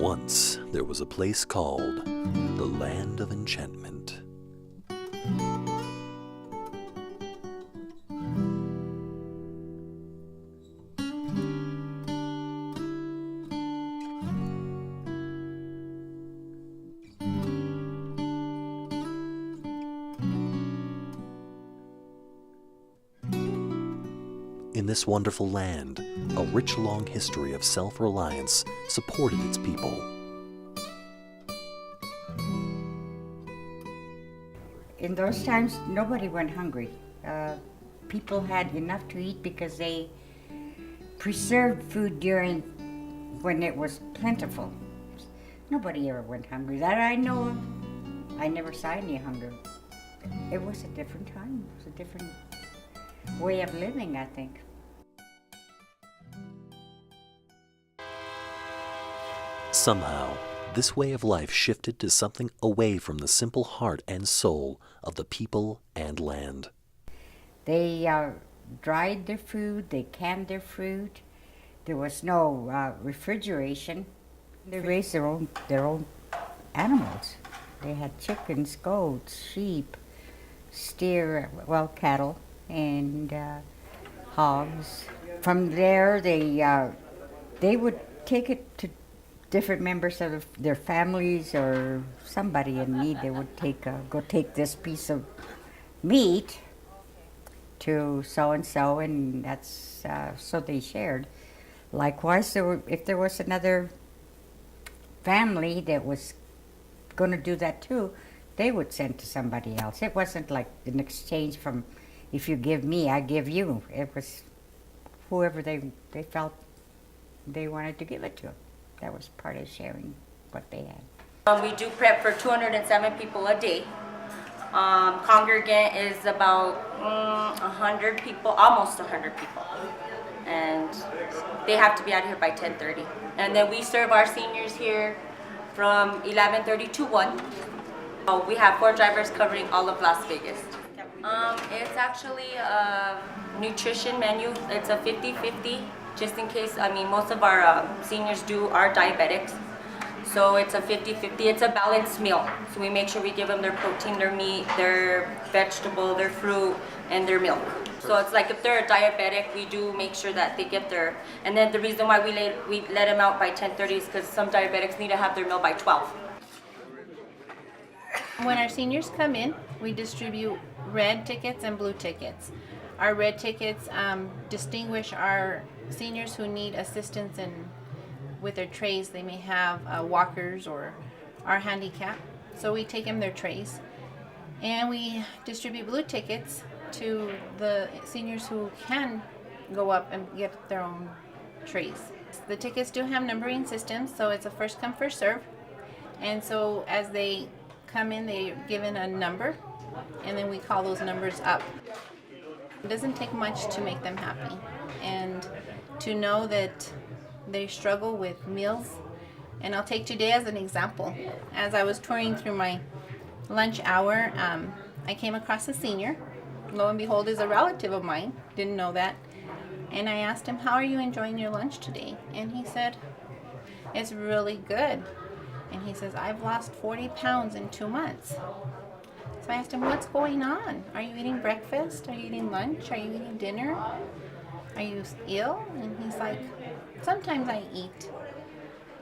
Once there was a place called the Land of Enchantment. In this wonderful land, a rich long history of self-reliance supported its people. In those times, nobody went hungry. People had enough to eat because they preserved food during when it was plentiful. Nobody ever went hungry. That I know of. I never saw any hunger. It was a different time. It was a different way of living, I think. Somehow, this way of life shifted to something away from the simple heart and soul of the people and land. They dried their food, they canned their fruit. There was no refrigeration. They raised their own animals. They had chickens, goats, sheep, steer, well, cattle, and hogs. From there, they would take it to different members of their families or somebody in need. They would go take this piece of meat to so-and-so, and that's so they shared. Likewise, if there was another family that was going to do that too, they would send to somebody else. It wasn't like an exchange from, if you give me, I give you. It was whoever they felt they wanted to give it to. That was part of sharing what they had. We do prep for 207 people a day. Congregant is about 100 people, almost 100 people. And they have to be out here by 10:30. And then we serve our seniors here from 11:30 to 1. We have 4 drivers covering all of Las Vegas. It's actually a nutrition menu. It's a 50-50, just in case. I mean, most of our seniors are diabetics. So it's a 50-50. It's a balanced meal. So we make sure we give them their protein, their meat, their vegetable, their fruit, and their milk. So it's like if they're a diabetic, we do make sure that they get their, and then the reason why we let them out by 10:30 is because some diabetics need to have their meal by 12. When our seniors come in, we distribute red tickets and blue tickets. Our red tickets distinguish our seniors who need assistance with their trays. They may have walkers or are handicapped, so we take them their trays. And we distribute blue tickets to the seniors who can go up and get their own trays. The tickets do have numbering systems, so it's a first come, first serve. And so as they come in, they're given a number, and then we call those numbers up. It doesn't take much to make them happy, and to know that they struggle with meals. And I'll take today as an example. As I was touring through my lunch hour, I came across a senior. Lo and behold, is a relative of mine. Didn't know that. And I asked him, how are you enjoying your lunch today? And he said, it's really good. And he says, I've lost 40 pounds in 2 months. So I asked him, what's going on? Are you eating breakfast? Are you eating lunch? Are you eating dinner? Are you ill? And he's like, sometimes I eat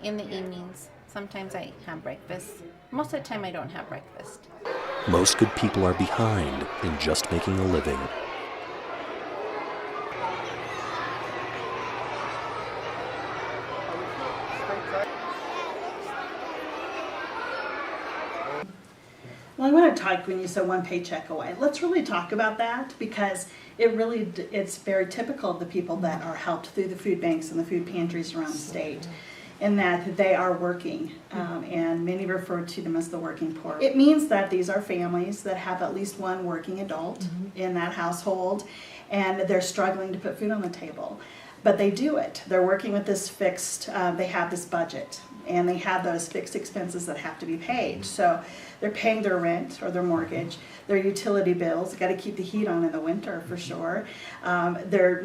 in the evenings. Sometimes I have breakfast. Most of the time I don't have breakfast. Most good people are behind in just making a living. Well, I want to talk when you said one paycheck away. Let's really talk about that, because it's very typical of the people that are helped through the food banks and the food pantries around the state, in that they are working, and many refer to them as the working poor. It means that these are families that have at least one working adult in that household, and they're struggling to put food on the table. But they do it. They're working with this fixed, they have this budget, and they have those fixed expenses that have to be paid. So they're paying their rent or their mortgage, their utility bills, got to keep the heat on in the winter for sure. They're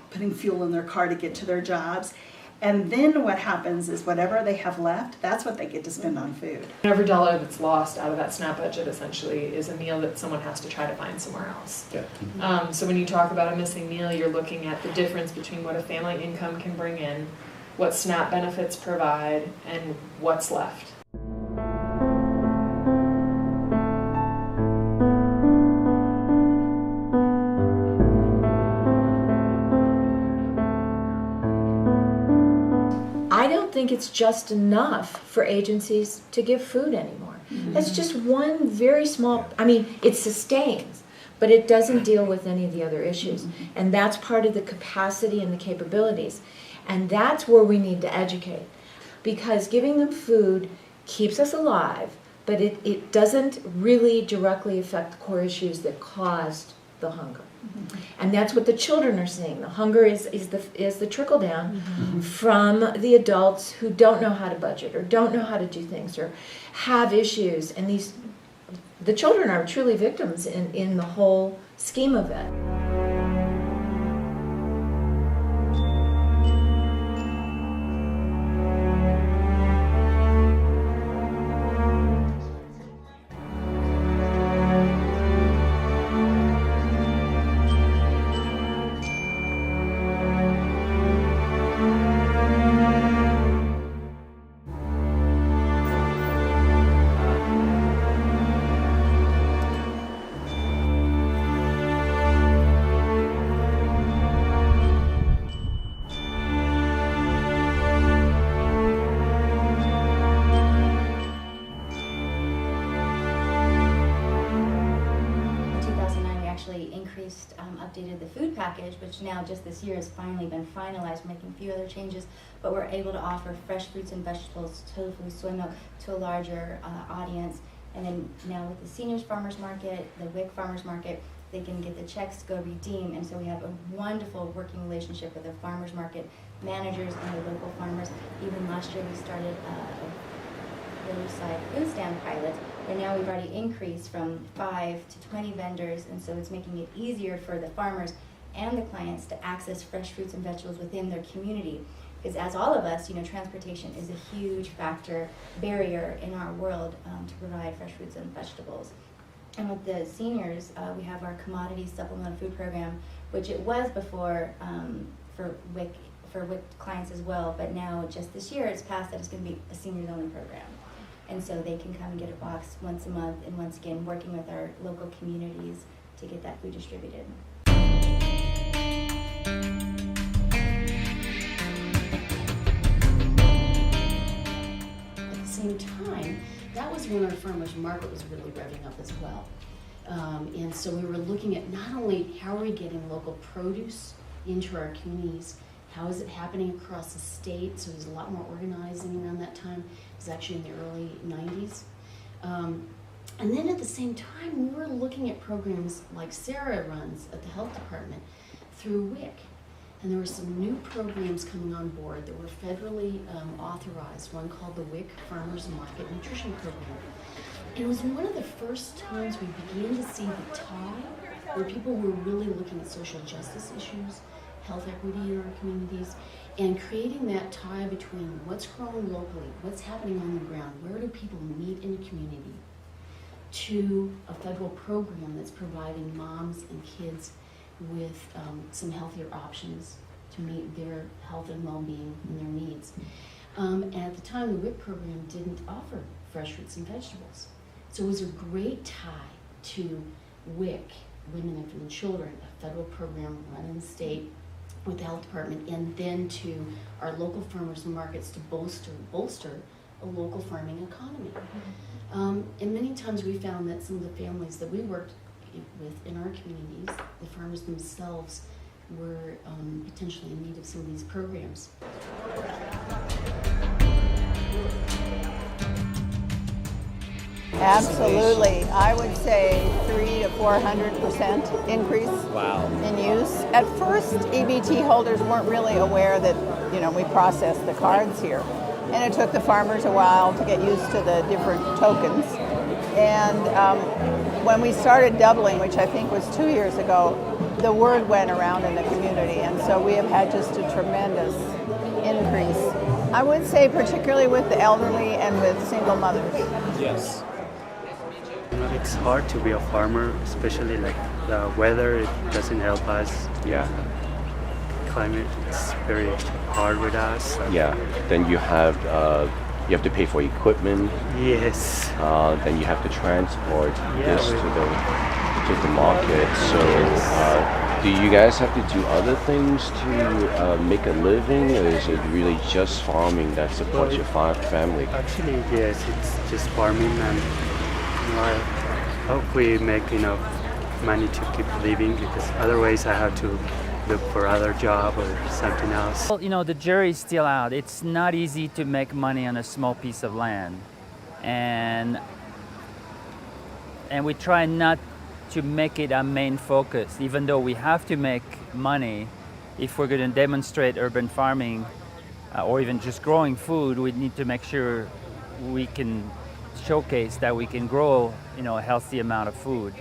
putting fuel in their car to get to their jobs. And then what happens is whatever they have left, that's what they get to spend on food. Every dollar that's lost out of that SNAP budget essentially is a meal that someone has to try to find somewhere else. Yeah. So when you talk about a missing meal, you're looking at the difference between what a family income can bring in, what SNAP benefits provide, and what's left. I don't think it's just enough for agencies to give food anymore. That's just one very small, I mean, it sustains, but it doesn't deal with any of the other issues. And that's part of the capacity and the capabilities. And that's where we need to educate. Because giving them food keeps us alive, but it doesn't really directly affect the core issues that caused the hunger. And that's what the children are seeing. The hunger is the trickle down from the adults who don't know how to budget or don't know how to do things or have issues. And the children are truly victims in the whole scheme of it. Updated the food package, which now just this year has finally been finalized, making a few other changes, but we're able to offer fresh fruits and vegetables, tofu, soy milk to a larger audience. And then now with the seniors farmers market, the WIC farmers market, they can get the checks to go redeem. And so we have a wonderful working relationship with the farmers market managers and the local farmers. Even last year we started a roadside food stand pilot, and now we've already increased from 5 to 20 vendors, and so it's making it easier for the farmers and the clients to access fresh fruits and vegetables within their community. Because as all of us, transportation is a huge barrier in our world to provide fresh fruits and vegetables. And with the seniors, we have our commodity supplemental food program, which it was before for WIC clients as well, but now just this year it's passed that it's going to be a seniors only program. And so they can come and get a box once a month, and once again, working with our local communities to get that food distributed. At the same time, that was when our farmers market was really revving up as well. And so we were looking at not only how are we getting local produce into our communities, how is it happening across the state? So there's a lot more organizing around that time. It was actually in the early 90s. And then at the same time, we were looking at programs like Sarah runs at the health department through WIC. And there were some new programs coming on board that were federally authorized, one called the WIC Farmers Market Nutrition Program. And it was one of the first times we began to see the tie where people were really looking at social justice issues, health equity in our communities, and creating that tie between what's grown locally, what's happening on the ground, where do people meet in a community, to a federal program that's providing moms and kids with some healthier options to meet their health and well-being and their needs. And at the time, the WIC program didn't offer fresh fruits and vegetables. So it was a great tie to WIC, Women, Infant, and Children, a federal program run in the state with the health department, and then to our local farmers and markets to bolster a local farming economy. And many times we found that some of the families that we worked with in our communities, the farmers themselves, were potentially in need of some of these programs. Absolutely. I would say 300 to 400% increase in use. At first, EBT holders weren't really aware that, we processed the cards here. And it took the farmers a while to get used to the different tokens. And when we started doubling, which I think was 2 years ago, the word went around in the community. And so we have had just a tremendous increase. I would say particularly with the elderly and with single mothers. Yes. It's hard to be a farmer, especially like the weather. It doesn't help us. Yeah. Climate is very hard with us. Yeah. Then you have to pay for equipment. Yes. Then you have to transport Yeah, this to the market. So do you guys have to do other things to make a living, or is it really just farming that supports your family? Actually, yes, it's just farming, and I hope we make enough money to keep living, because otherwise I have to look for other job or something else. Well, you know, the jury's still out. It's not easy to make money on a small piece of land, and we try not to make it our main focus, even though we have to make money. If we're going to demonstrate urban farming or even just growing food, we need to make sure we can showcase that we can grow, you know, a healthy amount of food.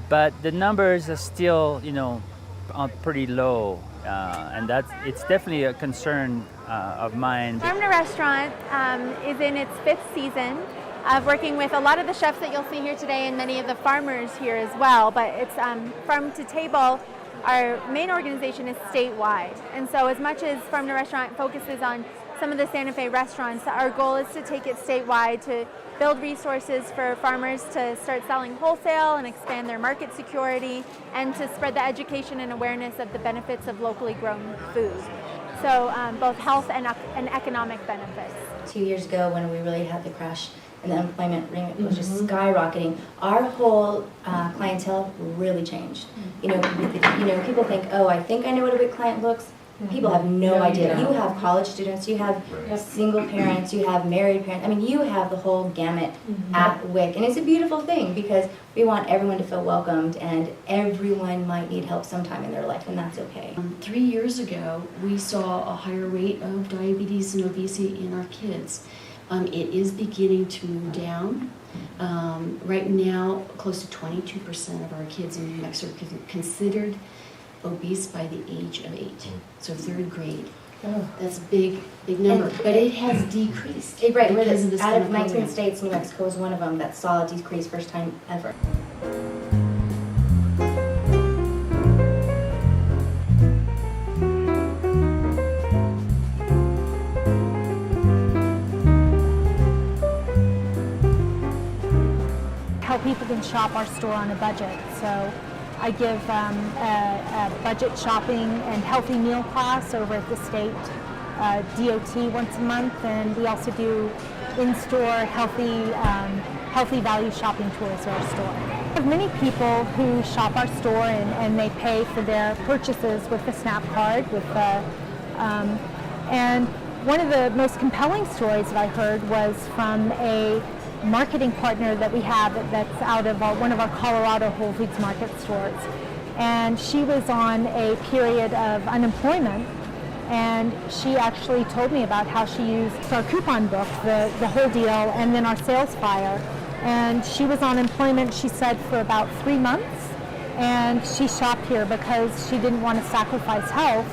But the numbers are still, you know, pretty low, and it's definitely a concern of mine. Farm to Restaurant is in its 5th season of working with a lot of the chefs that you'll see here today and many of the farmers here as well. But it's Farm to Table. Our main organization is statewide, and so as much as Farm to Restaurant focuses on some of the Santa Fe restaurants, our goal is to take it statewide to build resources for farmers to start selling wholesale and expand their market security, and to spread the education and awareness of the benefits of locally grown food. So both health and economic benefits. 2 years ago, when we really had the crash and the unemployment rate was just skyrocketing, our whole clientele really changed. You know, people think, oh, I think I know what a WIC client looks. People have no idea. You have college students, you have single parents, you have married parents. I mean, you have the whole gamut at WIC. And it's a beautiful thing, because we want everyone to feel welcomed, and everyone might need help sometime in their life, and that's okay. 3 years ago, we saw a higher rate of diabetes and obesity in our kids. It is beginning to move down. Right now, close to 22% of our kids in New Mexico are considered obese by the age of 8, so 3rd grade. That's a big number, but it has decreased. Right, because of this out of kind of 19 states, New Mexico was one of them that saw a decrease first time ever. How people can shop our store on a budget. So I give a budget shopping and healthy meal class over at the state DOT once a month, and we also do in-store healthy value shopping tours at our store. We have many people who shop our store and they pay for their purchases with the SNAP card. And one of the most compelling stories that I heard was from a marketing partner that we have that's out of one of our Colorado Whole Foods Market stores. And she was on a period of unemployment, and she actually told me about how she used our coupon book, the whole deal, and then our sales flyer. And she was on employment, she said, for about 3 months, and she shopped here because she didn't want to sacrifice health,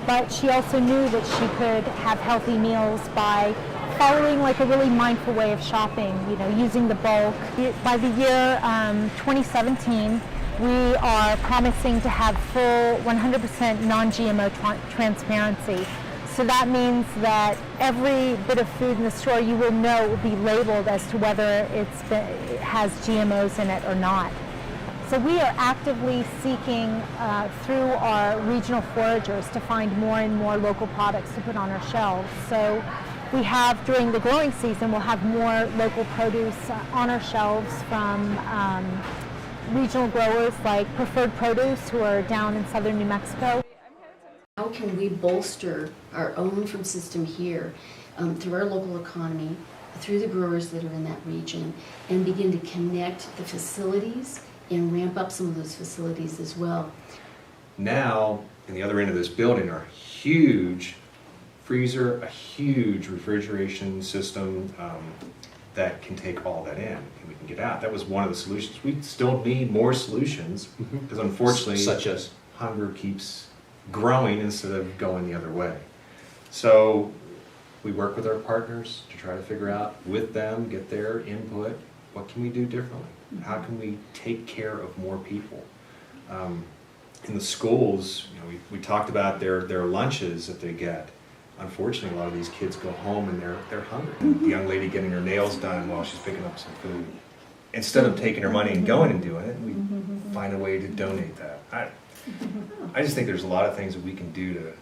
but she also knew that she could have healthy meals by following like a really mindful way of shopping, you know, using the bulk. By the year 2017, we are promising to have full 100% non-GMO transparency. So that means that every bit of food in the store, you will know, will be labeled as to whether it has GMOs in it or not. So we are actively seeking through our regional foragers to find more and more local products to put on our shelves. So we have, during the growing season, we'll have more local produce on our shelves from regional growers like Preferred Produce, who are down in southern New Mexico. How can we bolster our own food system here through our local economy, through the growers that are in that region, and begin to connect the facilities and ramp up some of those facilities as well? Now, in the other end of this building are huge freezer, a huge refrigeration system that can take all that in, and we can get out. That was one of the solutions. We still need more solutions, because unfortunately, such as hunger keeps growing instead of going the other way. So we work with our partners to try to figure out with them, get their input, what can we do differently? How can we take care of more people? In the schools, you know, we talked about their lunches that they get. Unfortunately, a lot of these kids go home and they're hungry. The young lady getting her nails done while she's picking up some food. Instead of taking her money and going and doing it, we find a way to donate that. I just think there's a lot of things that we can do to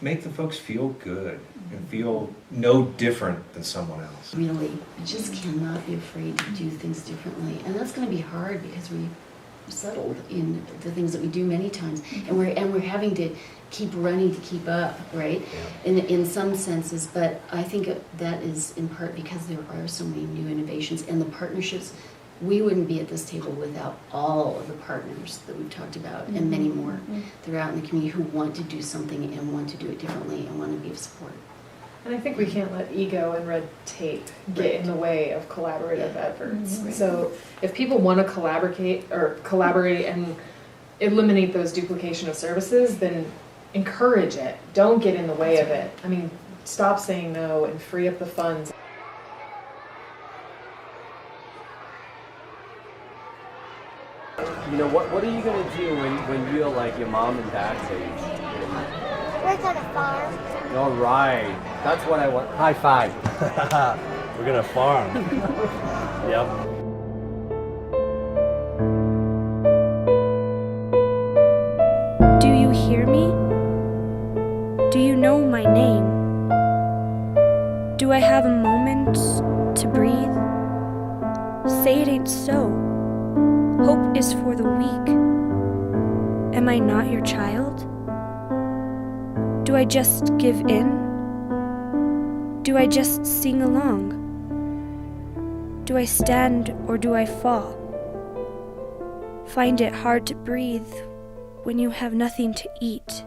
make the folks feel good and feel no different than someone else. Really, we just cannot be afraid to do things differently. And that's going to be hard because we settled in the things that we do many times, and we're having to keep running to keep up, right? In some senses, but I think that is in part because there are so many new innovations and the partnerships. We wouldn't be at this table without all of the partners that we've talked about and many more throughout in the community who want to do something and want to do it differently and want to be of support. And I think we can't let ego and red tape get in the way of collaborative efforts. So if people want to collaborate and eliminate those duplication of services, then encourage it. Don't get in the way of it. I mean, stop saying no and free up the funds. You know, what are you going to do when you're like your mom and dad's age? We're gonna farm. All right. That's what I want. High five. We're gonna farm. Yep. Do you hear me? Do you know my name? Do I have a moment to breathe? Say it ain't so. Hope is for the weak. Am I not your child? Do I just give in? Do I just sing along? Do I stand or do I fall? Find it hard to breathe when you have nothing to eat.